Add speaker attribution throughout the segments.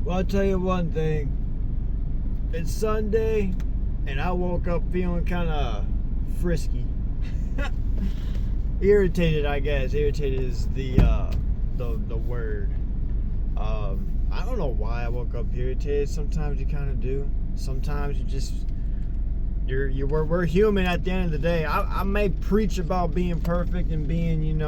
Speaker 1: Well, I'll tell you one thing. It's Sunday, and I woke up feeling kind of frisky. Irritated, I guess. Irritated is the word. I don't know why I woke up irritated. Sometimes you kind of do. Sometimes you just we're human at the end of the day. I may preach about being perfect and being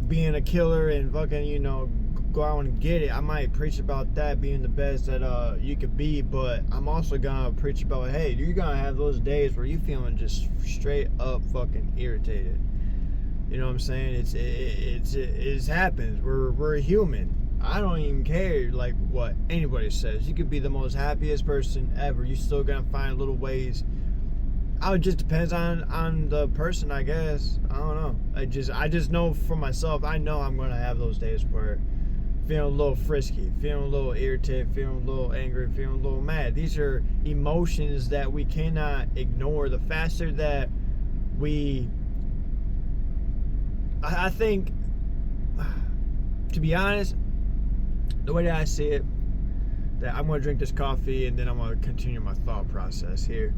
Speaker 1: being a killer and fucking go out and get it. I might preach about that being the best that you could be, but I'm also gonna preach about, hey, you're gonna have those days where you feeling just straight up fucking irritated. You know what I'm saying? It happens. We're human. I don't even care like what anybody says. You could be the most happiest person ever. You still gonna find little ways. It just depends on the person, I guess. I don't know. I just know for myself. I know I'm gonna have those days where feeling a little frisky, feeling a little irritated, feeling a little angry, feeling a little mad. These are emotions that we cannot ignore. The faster that I think, to be honest, the way that I see it, that I'm going to drink this coffee and then I'm going to continue my thought process here.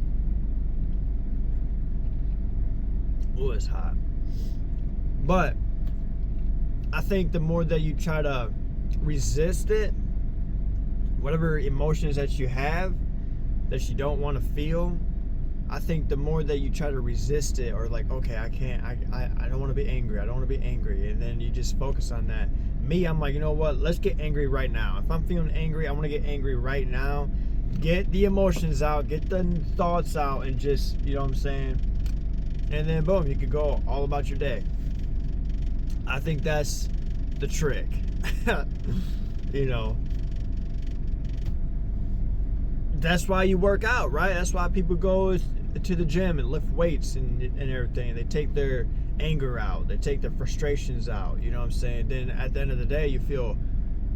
Speaker 1: Oh, it's hot. But I think the more that you try to resist it, whatever emotions that you have that you don't want to feel, I think the more that you try to resist it, or like, okay, I can't, I don't want to be angry, I don't want to be angry, and then you just focus on that. Me, I'm like, you know what, let's get angry right now. If I'm feeling angry, I want to get angry right now. Get the emotions out, get the thoughts out, and just, you know what I'm saying, and then boom, you could go all about your day. I think that's the trick. You know, that's why you work out, right? That's why people go to the gym and lift weights and everything. They take their anger out, they take their frustrations out, you know what I'm saying? Then at the end of the day, you feel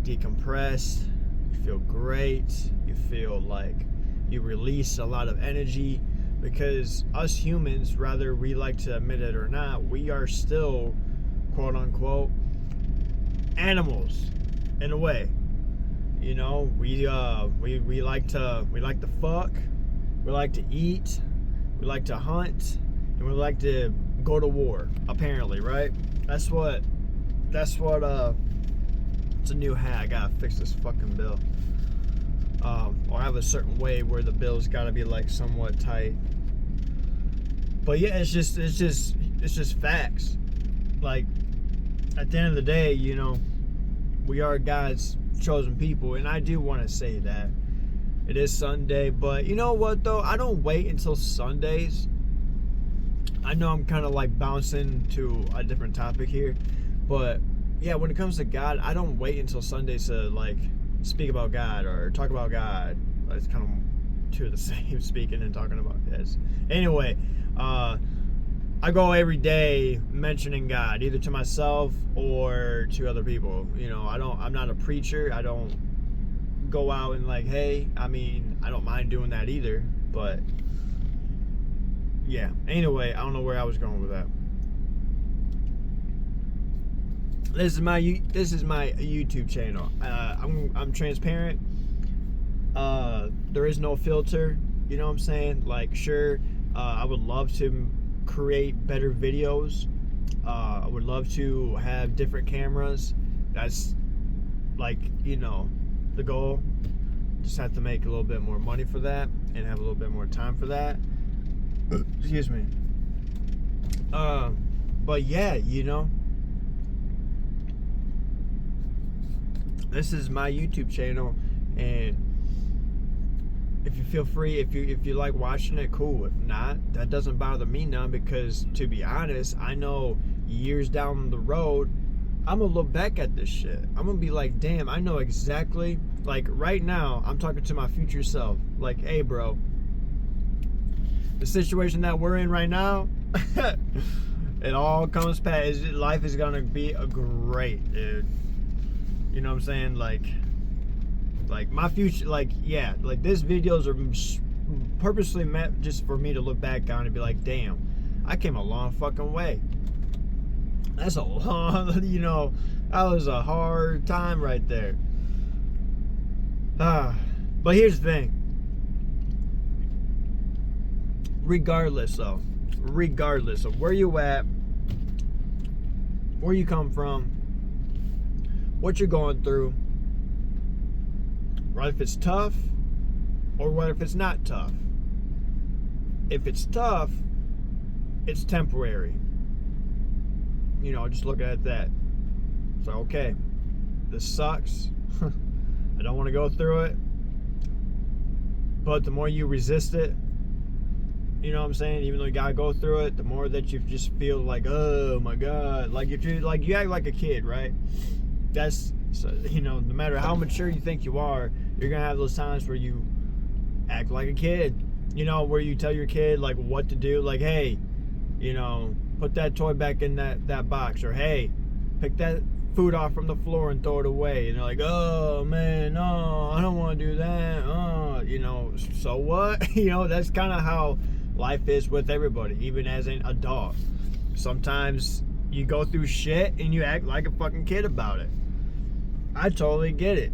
Speaker 1: decompressed, you feel great, you feel like you release a lot of energy, because us humans, whether we like to admit it or not, we are still, quote unquote, animals in a way. You know, we like to fuck, we like to eat, we like to hunt, and we like to go to war, apparently, right? That's what it's a new hat. I gotta fix this fucking bill. Or have a certain way where the bill's gotta be like somewhat tight. But yeah, it's just facts. Like, at the end of the day, you know, we are God's chosen people, and I do want to say that. It is Sunday, but you know what though? I don't wait until Sundays. I know I'm kind of like bouncing to a different topic here, but yeah, when it comes to God, I don't wait until Sundays to like speak about God or talk about God. It's kind of two of the same, speaking and talking about this. Anyway, I go every day mentioning God, either to myself or to other people. You know, I'm not a preacher. I don't go out and like, hey, I mean, I don't mind doing that either, but yeah. Anyway, I don't know where I was going with that. This is my YouTube channel. I'm transparent. There is no filter. You know what I'm saying? Like, sure, I would love to create better videos. I would love to have different cameras. That's like, you know, the goal. Just have to make a little bit more money for that and have a little bit more time for that. Excuse me. But yeah, you know, this is my YouTube channel, and if you feel free, if you like watching it, cool. If not, that doesn't bother me none, because to be honest, I know years down the road, I'm gonna look back at this shit. I'm gonna be like, damn, I know exactly. Like right now, I'm talking to my future self. Like, hey, bro, the situation that we're in right now, it all comes past. Life is gonna be great, dude. You know what I'm saying? Like my future, like, yeah, like these videos are purposely meant just for me to look back on and be like, damn, I came a long fucking way. That's a long, you know, that was a hard time right there. But here's the thing. Regardless of where you at, where you come from, what you're going through, what if it's tough or what if it's not tough. If it's tough, it's temporary. You know, just look at that. So, okay, this sucks. I don't want to go through it. But the more you resist it, you know what I'm saying? Even though you gotta go through it, the more that you just feel like, oh my God. Like if you like, you act like a kid, right? That's, so, you know, no matter how mature you think you are, you're gonna have those times where you act like a kid. You know, where you tell your kid like what to do, like, hey, you know, put that toy back in that box, or hey, pick that food off from the floor and throw it away. And they're like, oh man, no, I don't want to do that. Oh, you know, so what? You know, that's kind of how life is with everybody, even as an adult. Sometimes you go through shit and you act like a fucking kid about it. I totally get it.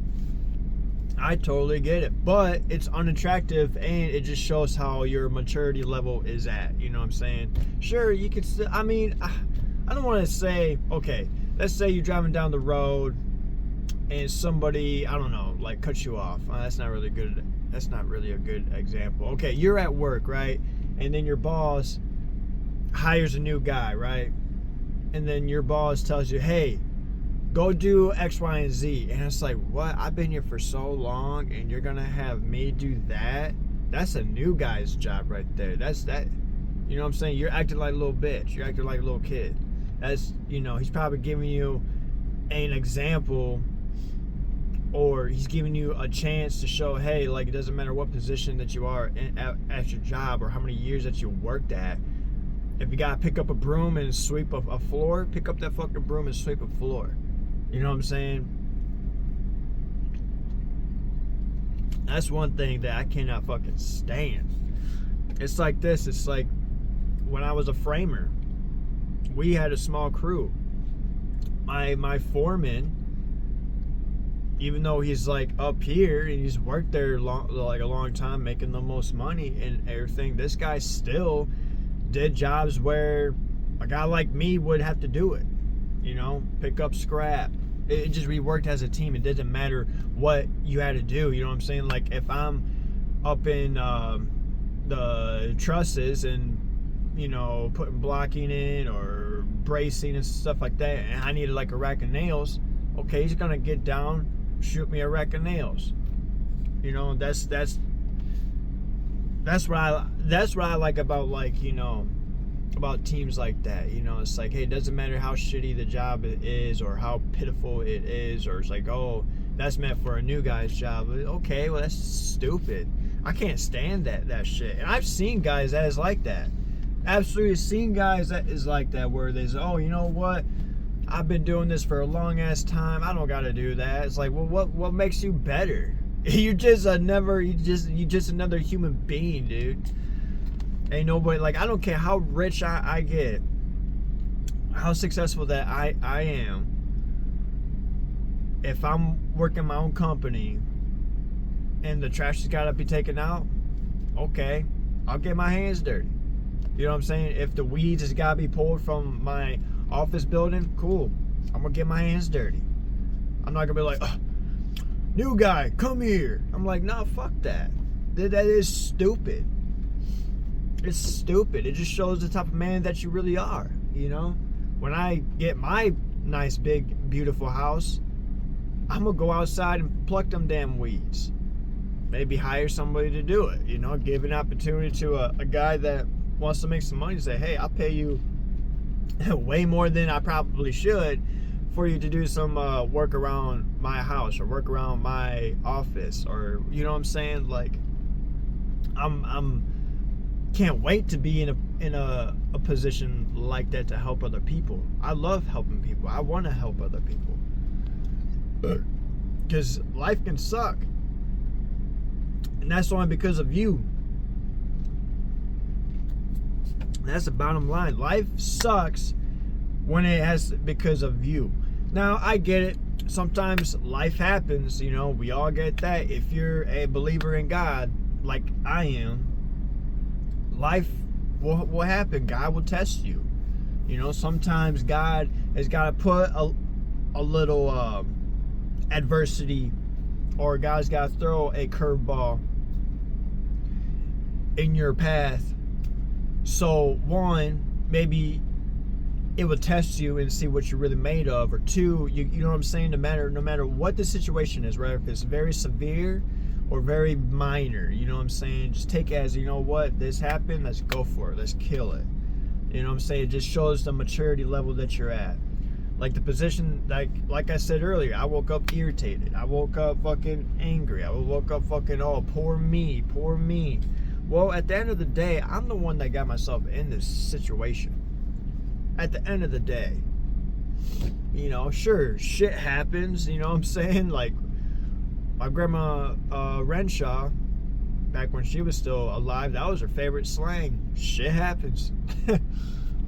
Speaker 1: But it's unattractive, and it just shows how your maturity level is at. You know what I'm saying? Sure, you could still, I mean, I don't want to say, okay, let's say you're driving down the road and somebody, I don't know, like cuts you off. That's not really a good example. Okay, you're at work, right? And then your boss hires a new guy, right? And then your boss tells you, hey, go do X, Y, and Z. And it's like, what? I've been here for so long and you're going to have me do that? That's a new guy's job right there. That's that. You know what I'm saying? You're acting like a little bitch. You're acting like a little kid. That's, you know, he's probably giving you an example, or he's giving you a chance to show, hey, like, it doesn't matter what position that you are at your job or how many years that you worked at. If you gotta pick up a broom and sweep a floor, pick up that fucking broom and sweep a floor. You know what I'm saying? That's one thing that I cannot fucking stand. It's like this. It's like when I was a framer, we had a small crew. My foreman, even though he's like up here and he's worked there like a long time, making the most money and everything, this guy still did jobs where a guy like me would have to do it. You know, pick up scrap. It just, we worked as a team. It doesn't matter what you had to do. You know what I'm saying? Like if I'm up in the trusses and, you know, putting blocking in or bracing and stuff like that, and I needed like a rack of nails, okay, he's gonna get down, shoot me a rack of nails. You know, that's what I like about, like, you know, about teams like that. You know, it's like, hey, it doesn't matter how shitty the job is or how pitiful it is, or it's like, oh, that's meant for a new guy's job. Okay, well, that's stupid. I can't stand that shit. And I've seen guys that is like that. Absolutely seen guys that is like that, where they say, oh, you know what, I've been doing this for a long ass time, I don't gotta do that. It's like, well, what makes you better? You're just another human being, dude. Ain't nobody, like, I don't care how rich I get, how successful that I am. If I'm working my own company and the trash has got to be taken out, okay, I'll get my hands dirty. You know what I'm saying? If the weeds has got to be pulled from my office building, cool, I'm gonna get my hands dirty. I'm not gonna be like, oh, new guy, come here. I'm like, nah, fuck that. That is stupid. It's stupid. It just shows the type of man that you really are. You know, when I get my nice big beautiful house, I'm gonna go outside and pluck them damn weeds. Maybe hire somebody to do it. You know, give an opportunity to a guy that wants to make some money, say, hey, I'll pay you way more than I probably should for you to do some work around my house or work around my office, or, you know what I'm saying? Like, I'm can't wait to be in a position like that to help other people. I love helping people. I want to help other people, because life can suck, and that's only because of you. That's the bottom line. Life sucks when it has, because of you. Now, I get it. sometimes life happens, you know, we all get that. If you're a believer in God, like I am, life will happen. God will test you. You know, sometimes God has got to put a little adversity, or God's got to throw a curveball in your path. So one, maybe it will test you and see what you're really made of, or two, you know what I'm saying, no matter what the situation is, right? If it's very severe or very minor, you know what I'm saying, just take it as, you know what, this happened, let's go for it, let's kill it. You know what I'm saying? It just shows the maturity level that you're at. Like the position, like I said earlier, I woke up irritated, I woke up fucking angry, I woke up fucking, oh, poor me. Well, at the end of the day, I'm the one that got myself in this situation. At the end of the day, you know, sure, shit happens, you know what I'm saying? Like, my grandma Renshaw, back when she was still alive, that was her favorite slang. Shit happens.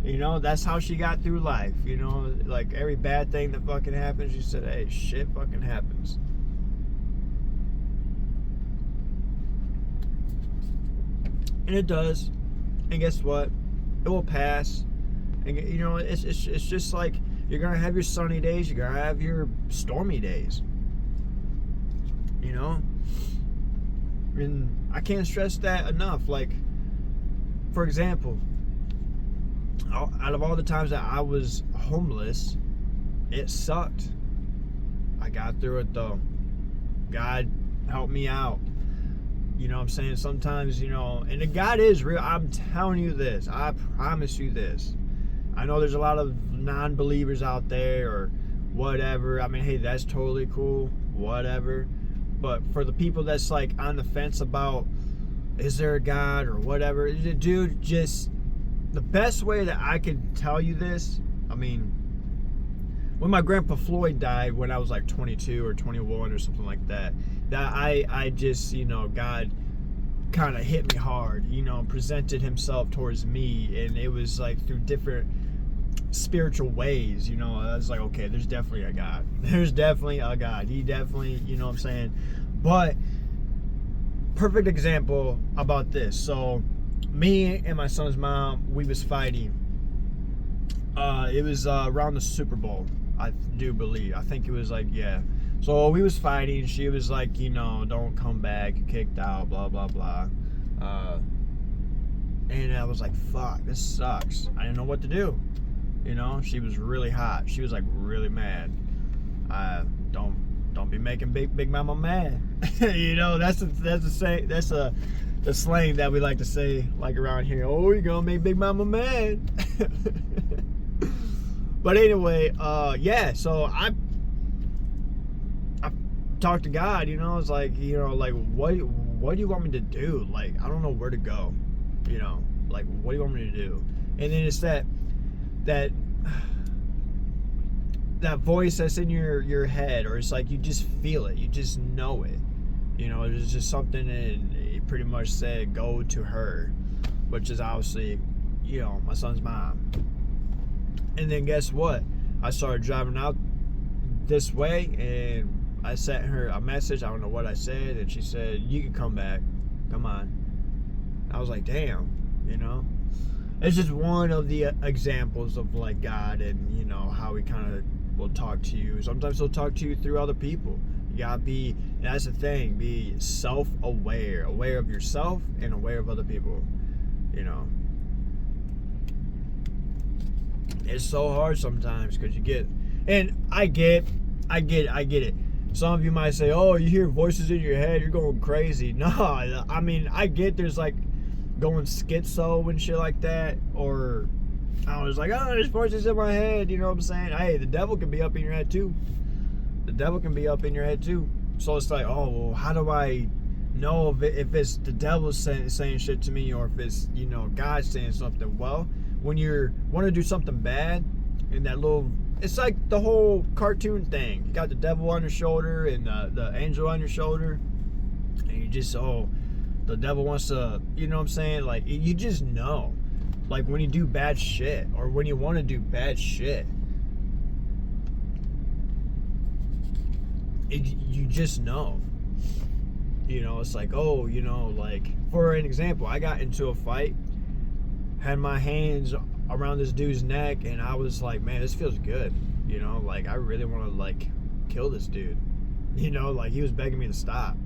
Speaker 1: You know, that's how she got through life. You know, like every bad thing that fucking happens, she said, hey, shit fucking happens. And it does. And guess what? It will pass. And you know, it's just like, you're gonna have your sunny days, you're gonna have your stormy days. You know? And I can't stress that enough. Like, for example, out of all the times that I was homeless, it sucked. I got through it though. God helped me out. You know what I'm saying? Sometimes, you know, and the God is real. I'm telling you this. I promise you this. I know there's a lot of non-believers out there or whatever. I mean, hey, that's totally cool. Whatever. But for the people that's like on the fence about, is there a God or whatever, dude, just the best way that I could tell you this, I mean, when my grandpa Floyd died when I was like 22 or 21 or something like that, that I just, you know, God kind of hit me hard, you know, presented himself towards me, and it was like through different spiritual ways, you know. I was like, okay, there's definitely a God. There's definitely a God. He definitely, you know what I'm saying? But perfect example about this. So me and my son's mom, we was fighting. It was around the Super Bowl, I do believe. I think it was like, yeah. So we was fighting. She was like, you know, don't come back, you're kicked out, blah blah blah. And I was like, fuck, this sucks. I didn't know what to do. You know, she was really hot. She was like really mad. Don't be making big mama mad. You know, that's the slang that we like to say, like around here. Oh, you're gonna make big mama mad. But anyway, yeah. So I talked to God. You know, I was like, you know, like what do you want me to do? Like, I don't know where to go. You know, like what do you want me to do? And then it's that voice that's in your head, or it's like you just feel it, you just know it, you know, it's just something, and it pretty much said go to her, which is obviously, you know, my son's mom. And then guess what, I started driving out this way, and I sent her a message. I don't know what I said, and she said, you can come back, come on. I was like, damn, you know. It's just one of the examples of like God, and you know how he kind of will talk to you. Sometimes he'll talk to you through other people. You gotta be, that's the thing, be self-aware, aware of yourself and aware of other people. You know, it's so hard sometimes because you get, and I get it. Some of you might say, oh, you hear voices in your head, you're going crazy. No, I mean, I get there's like going schizo and shit like that, or I was like, oh, there's voices in my head, you know what I'm saying? Hey, the devil can be up in your head too. The devil can be up in your head too. So it's like, oh, well, how do I know if it's the devil saying shit to me, or if it's, you know, God saying something? Well, when you want to do something bad, and that little, it's like the whole cartoon thing. You got the devil on your shoulder and the angel on your shoulder, and you just, oh, the devil wants to, you know what I'm saying? Like, you just know. Like, when you do bad shit, or when you want to do bad shit. you just know. You know, it's like, oh, you know, like, for an example, I got into a fight, had my hands around this dude's neck, and I was like, man, this feels good. You know, like, I really want to, like, kill this dude. You know, like, he was begging me to stop.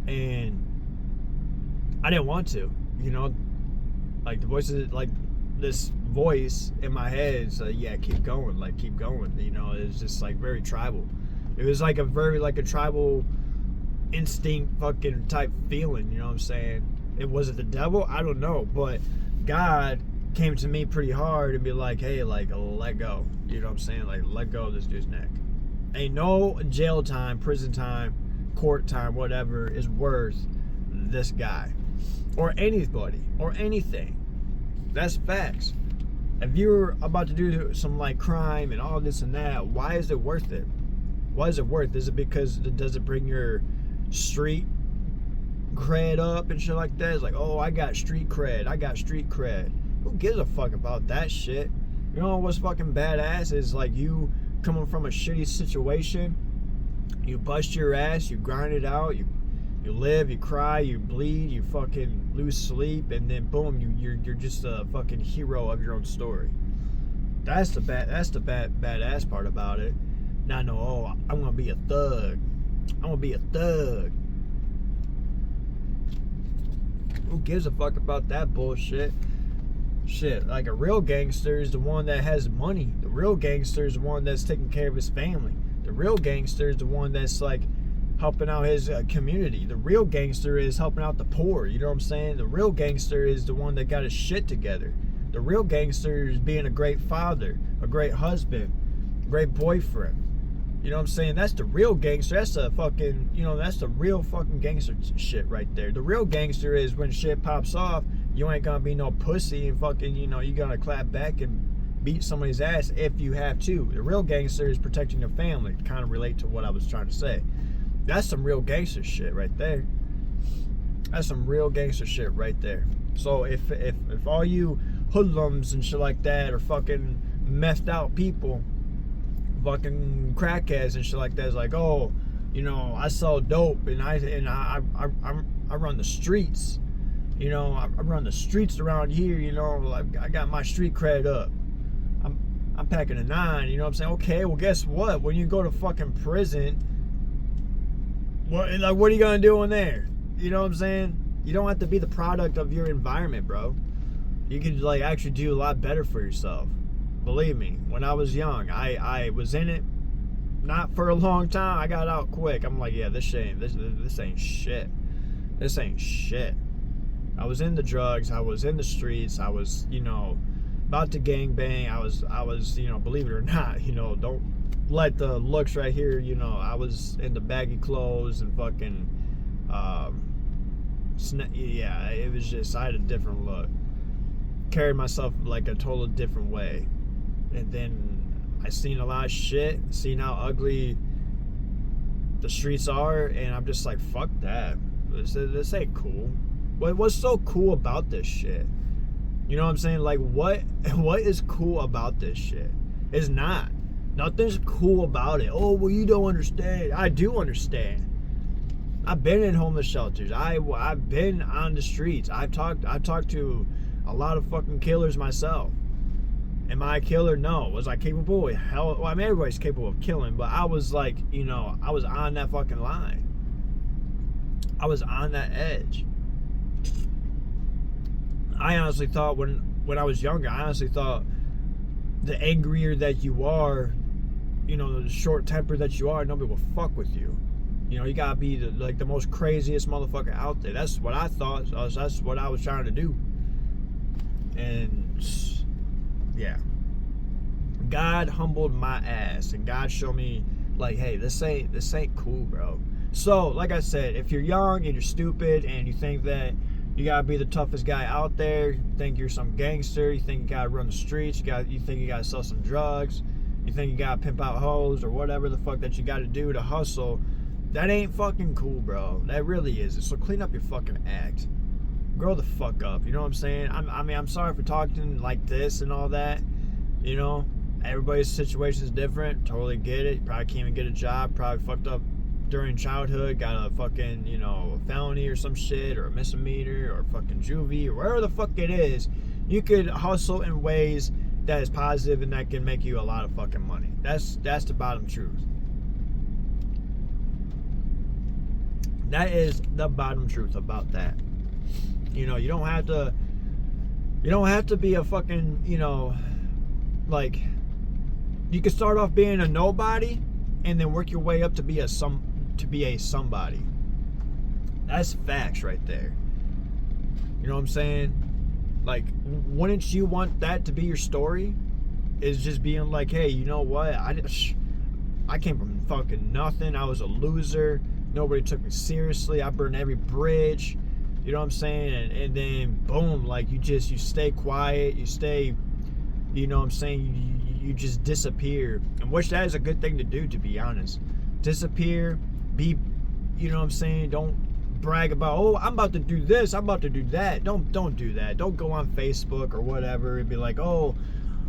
Speaker 1: And I didn't want to, you know, like, the voices, like, this voice in my head said, yeah, keep going, like, keep going. You know, it was just, like, very tribal. It was, like, a tribal instinct fucking type feeling, you know what I'm saying? It was it the devil? I don't know, but God came to me pretty hard and be like, hey, like, let go. You know what I'm saying? Like, let go of this dude's neck. Ain't no jail time, prison time, court time, whatever is worth this guy or anybody or anything. That's facts. If you're about to do some like crime and all this and that, why is it worth it? Why is it worth? Is it because does it bring your street cred up and shit like that? It's like, oh, I got street cred. I got street cred. Who gives a fuck about that shit? You know what's fucking badass is like you coming from a shitty situation, you bust your ass, you grind it out, you live, you cry, you bleed, you fucking lose sleep, and then boom, you're just a fucking hero of your own story. That's the badass part about it. Not no, oh, I'm gonna be a thug. I'm gonna be a thug. Who gives a fuck about that bullshit? Shit, like a real gangster is the one that has money. The real gangster is the one that's taking care of his family. The real gangster is the one that's like helping out his community. The real gangster is helping out the poor. You know what I'm saying? The real gangster is the one that got his shit together. The real gangster is being a great father, a great husband, a great boyfriend. You know what I'm saying? That's the real gangster. That's the fucking, you know, that's the real fucking gangster shit right there. The real gangster is when shit pops off, you ain't gonna be no pussy and fucking, you know, you gonna clap back and beat somebody's ass if you have to. The real gangster is protecting your family, to kind of relate to what I was trying to say. That's some real gangster shit right there. That's some real gangster shit right there. So if all you hoodlums and shit like that are fucking methed out people, fucking crackheads and shit like that, is like, oh, you know, I sell dope and I run the streets. You know, I run the streets around here. You know, like I got my street cred up. I'm packing a 9. You know what I'm saying? Okay, well, guess what? When you go to fucking prison, what are you gonna do in there? You know what I'm saying? You don't have to be the product of your environment, bro. You can like actually do a lot better for yourself. Believe me, when I was young, I was in it not for a long time. I got out quick. I'm like, yeah, this ain't shit. This ain't shit. I was in the drugs. I was in the streets. I was, you know, about to gangbang. I was, you know, believe it or not, you know, don't let the looks right here, you know, I was in the baggy clothes and fucking, yeah, it was just, I had a different look. Carried myself like a total different way. And then I seen a lot of shit, seen how ugly the streets are, and I'm just like, fuck that. This ain't cool. What's so cool about this shit? You know what I'm saying? Like, what is cool about this shit? It's not. Nothing's cool about it. Oh, well, you don't understand. I do understand. I've been in homeless shelters. I've been on the streets. I've talked to a lot of fucking killers myself. Am I a killer? No. Was I capable? Hell, well, I mean, everybody's capable of killing, but I was like, you know, I was on that fucking line. I was on that edge. I honestly thought when I was younger, I honestly thought the angrier that you are, you know, the short tempered that you are, nobody will fuck with you. You know, you gotta be the most craziest motherfucker out there. That's what I thought. That's what I was trying to do. And yeah, God humbled my ass, and God showed me like, hey, this ain't cool, bro. So, like I said, if you're young and you're stupid and you think that you gotta be the toughest guy out there, you think you're some gangster, you think you gotta run the streets, you think you gotta sell some drugs, you think you gotta pimp out hoes or whatever the fuck that you gotta do to hustle, that ain't fucking cool, bro. That really isn't. So clean up your fucking act. Grow the fuck up. You know what I'm saying? I'm sorry for talking like this and all that. You know, Everybody's situation is different. Totally get it. You probably can't even get a job. Probably fucked up during childhood. Got a fucking, a felony or some shit, or a misdemeanor, or fucking juvie, or wherever the fuck it is. You could hustle in ways that is positive and that can make you a lot of fucking money. That's the bottom truth. That is the bottom truth about that. You don't have to be a fucking, like, you can start off being a nobody and then work your way up to be a somebody. That's facts right there. You know what I'm saying? Like, wouldn't you want that to be your story? Is just being like, hey, you know what? I came from fucking nothing. I was a loser. Nobody took me seriously. I burned every bridge. You know what I'm saying? And then boom, like you stay quiet. You stay, you know what I'm saying? You just disappear. And which that is a good thing to do, to be honest. Disappear. Be, you know what I'm saying? Don't brag about, oh, I'm about to do this, I'm about to do that. Don't do that. Don't go on Facebook or whatever and be like, oh,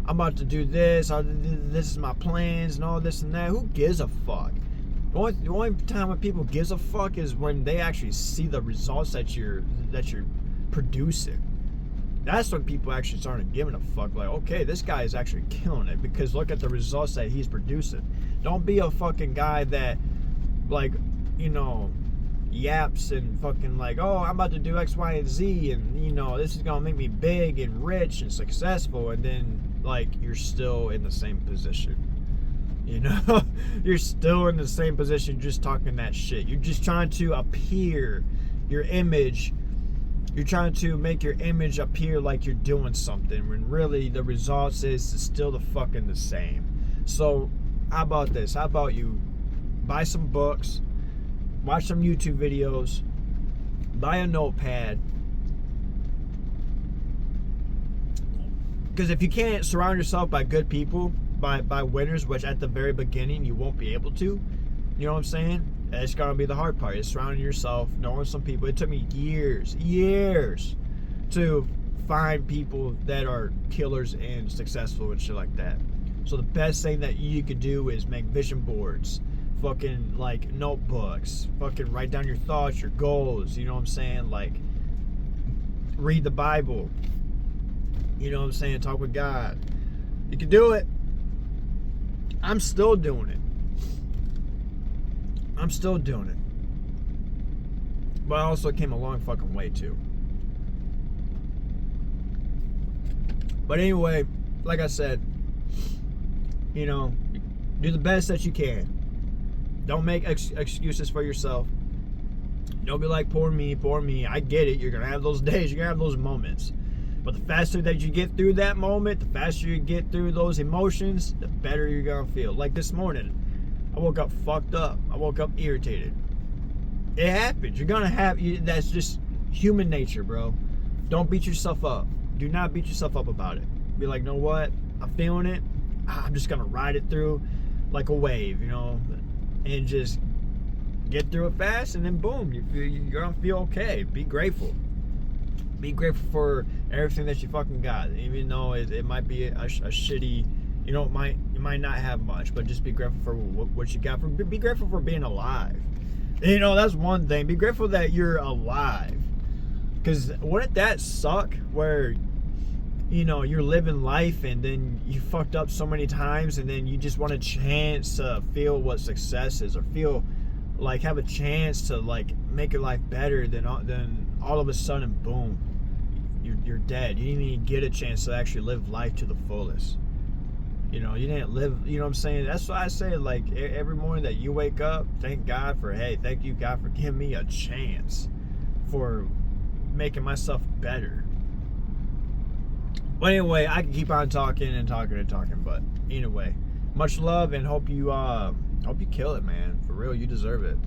Speaker 1: I'm about to do this. This is my plans and all this and that. Who gives a fuck? The only time when people gives a fuck is when they actually see the results that you're producing. That's when people actually started giving a fuck. Like, okay, this guy is actually killing it because look at the results that he's producing. Don't be a fucking guy that, like, yaps and fucking like, oh, I'm about to do X, Y, and Z, and this is gonna make me big and rich and successful, and then like you're still in the same position. You're still in the same position, just talking that shit. You're just trying to appear your image. You're trying to make your image appear like you're doing something when really the results is still the fucking the same. So how about this? How about you buy some books, watch some YouTube videos, buy a notepad. Because if you can't surround yourself by good people, by winners, which at the very beginning you won't be able to, you know what I'm saying? It's gonna be the hard part. Is surrounding yourself, knowing some people. It took me years to find people that are killers and successful and shit like that. So the best thing that you could do is make vision boards, fucking like notebooks, fucking write down your thoughts, your goals, you know what I'm saying? Like, read the Bible, you know what I'm saying? Talk with God. You can do it. I'm still doing it. But I also came a long fucking way too. But anyway, like I said, do the best that you can. Don't make excuses for yourself. Don't be like, poor me. I get it. You're going to have those days. You're going to have those moments. But the faster that you get through that moment, the faster you get through those emotions, the better you're going to feel. Like this morning, I woke up fucked up. I woke up irritated. It happens. You're going to have, that's just human nature, bro. Don't beat yourself up. Do not beat yourself up about it. Be like, you know what? I'm feeling it. I'm just going to ride it through like a wave, and just get through it fast, and then boom, you're going to feel okay. Be grateful. Be grateful for everything that you fucking got, even though it might be a shitty, you might not have much, but just be grateful for what you got. Be grateful for being alive. That's one thing. Be grateful that you're alive. Because wouldn't that suck where, you're living life and then you fucked up so many times and then you just want a chance to feel what success is, or feel like have a chance to like make your life better, then all of a sudden, boom, you're dead. You didn't even get a chance to actually live life to the fullest. You didn't live, you know what I'm saying? That's why I say, like, every morning that you wake up, thank you, God, for giving me a chance for making myself better. But anyway, I can keep on talking, but anyway, much love, and hope you kill it, man. For real, you deserve it.